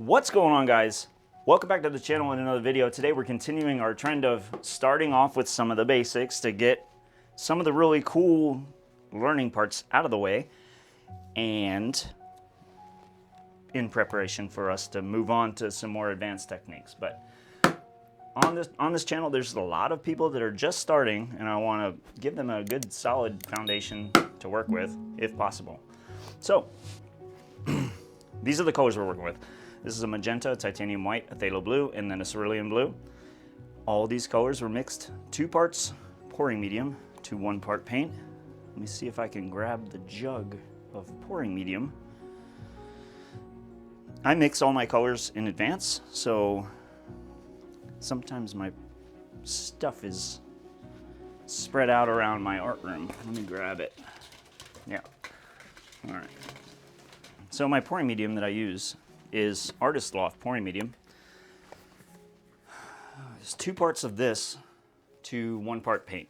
What's going on, guys? Welcome back to the channel in another video. Today we're continuing our trend of starting off with some of the basics to get some of the really cool learning parts out of the way, and in preparation for us to move on to some more advanced techniques. But on this channel, there's a lot of people that are just starting, and I want to give them a good solid foundation to work with if possible. So these are the colors we're working with. This is a magenta, titanium white, a phthalo blue, and then a cerulean blue. All these colors were mixed 2 parts pouring medium to 1 part paint. Let me see if I can grab the jug of pouring medium. I mix all my colors in advance, so sometimes my stuff is spread out around my art room. Let me grab it. Yeah. All right. So my pouring medium that I use is Artist Loft pouring medium. There's 2 parts of this to 1 part paint.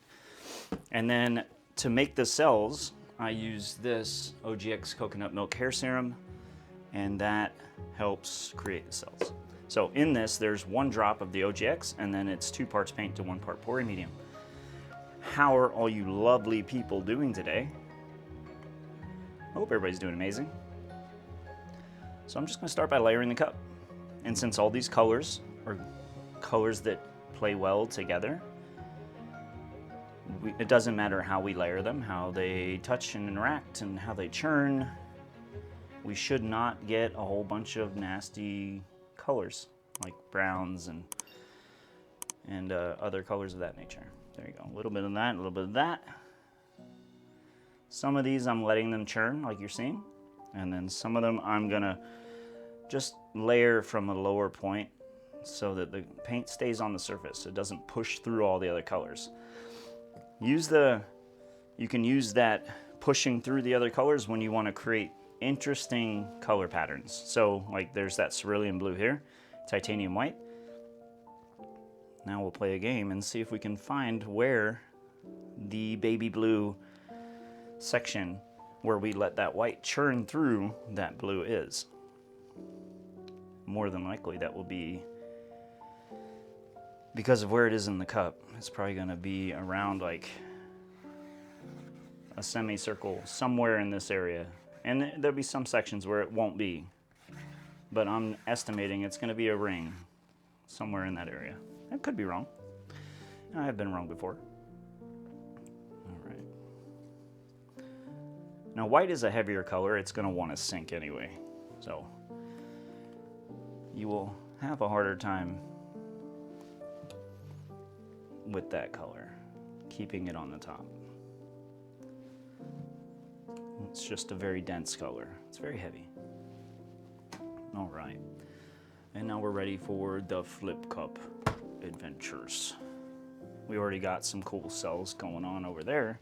And then to make the cells, I use this OGX coconut milk hair serum, and that helps create the cells. So in this, there's 1 drop of the OGX, and then it's 2 parts paint to 1 part pouring medium. How are all you lovely people doing today? I hope everybody's doing amazing. So I'm just going to start by layering the cup. And since all these colors are colors that play well together, it doesn't matter how we layer them, how they touch and interact, and how they churn. We should not get a whole bunch of nasty colors like browns and other colors of that nature. There you go. A little bit of that, a little bit of that. Some of these I'm letting them churn like you're seeing. And then some of them I'm gonna just layer from a lower point so that the paint stays on the surface. It doesn't push through all the other colors. You can use that pushing through the other colors when you want to create interesting color patterns. So like there's that cerulean blue here, titanium white. Now we'll play a game and see if we can find where the baby blue section where we let that white churn through that blue is. More than likely that will be, because of where it is in the cup, it's probably going to be around like a semicircle somewhere in this area. And there'll be some sections where it won't be, but I'm estimating it's going to be a ring somewhere in that area. I could be wrong. I have been wrong before. Now white is a heavier color, it's going to want to sink anyway, so you will have a harder time with that color, keeping it on the top. It's just a very dense color, it's very heavy. All right, and now we're ready for the flip cup adventures. We already got some cool cells going on over there.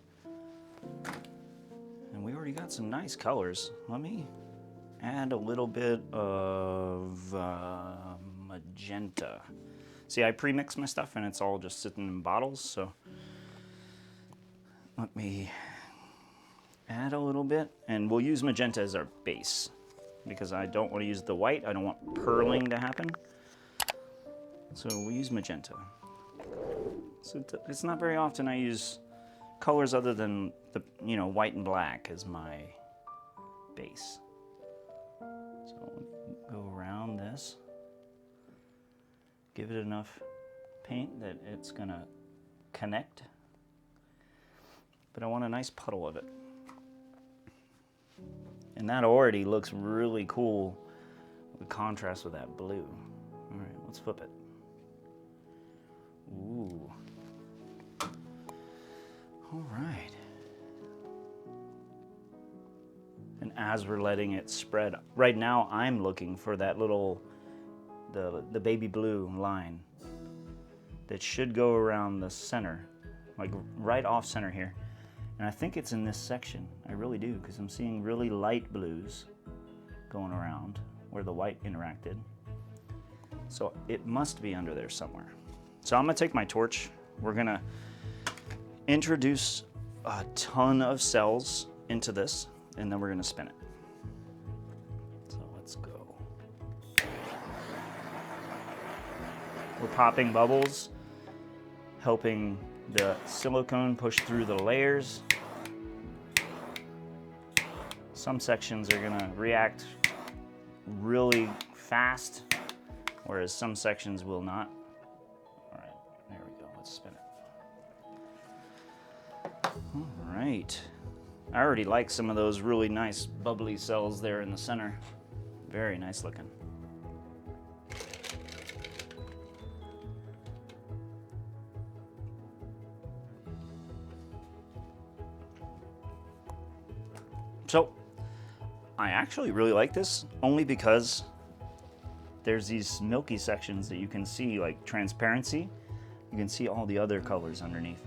And we already got some nice colors. Let me add a little bit of magenta. See, I pre-mix my stuff and it's all just sitting in bottles, so let me add a little bit. And we'll use magenta as our base because I don't want to use the white. I don't want purling to happen. So we'll use magenta. So it's not very often I use colors other than the white and black as my base. So go around this, give it enough paint that it's gonna connect, but I want a nice puddle of it. And that already looks really cool with contrast with that blue. All right, let's flip it. Ooh. All right. And as we're letting it spread, right now I'm looking for that little, the baby blue line that should go around the center, like right off center here. And I think it's in this section. I really do, because I'm seeing really light blues going around where the white interacted. So it must be under there somewhere. So I'm gonna take my torch. We're gonna introduce a ton of cells into this, and then we're gonna spin it. So let's go. We're popping bubbles, helping the silicone push through the layers. Some sections are gonna react really fast, whereas some sections will not. All right, there we go, let's spin it. All right, I already like some of those really nice bubbly cells there in the center. Very nice looking. So, I actually really like this only because there's these milky sections that you can see, like transparency. You can see all the other colors underneath.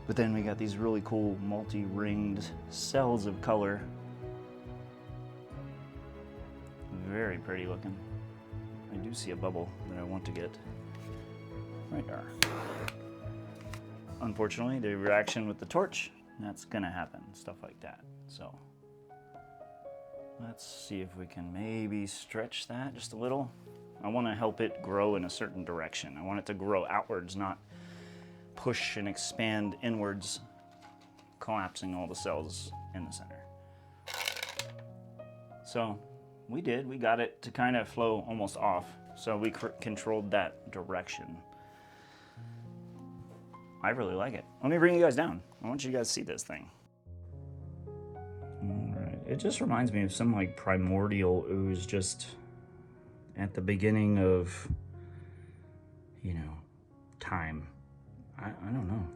But then we got these really cool multi-ringed cells of color. Very pretty looking. I do see a bubble that I want to get right there. Unfortunately, the reaction with the torch, that's gonna happen, stuff like that. So let's see if we can maybe stretch that just a little. I want to help it grow in a certain direction. I want it to grow outwards, not push and expand inwards, collapsing all the cells in the center. So we got it to kind of flow almost off. So we controlled that direction. I really like it. Let me bring you guys down. I want you guys to see this thing. All right. It just reminds me of some like primordial ooze just at the beginning of, you know, time. I don't know.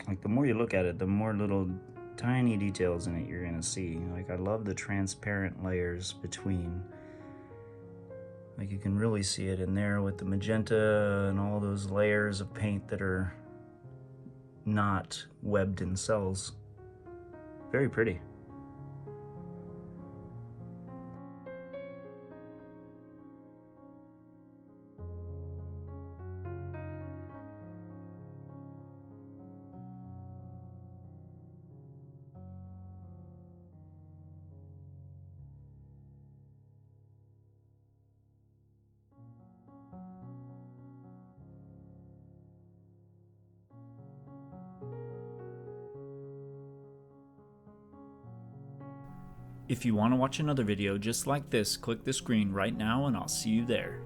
Like the more you look at it, the more little tiny details in it you're gonna see. Like I love the transparent layers between. Like you can really see it in there with the magenta and all those layers of paint that are not webbed in cells. Very pretty. If you want to watch another video just like this, click the screen right now and I'll see you there.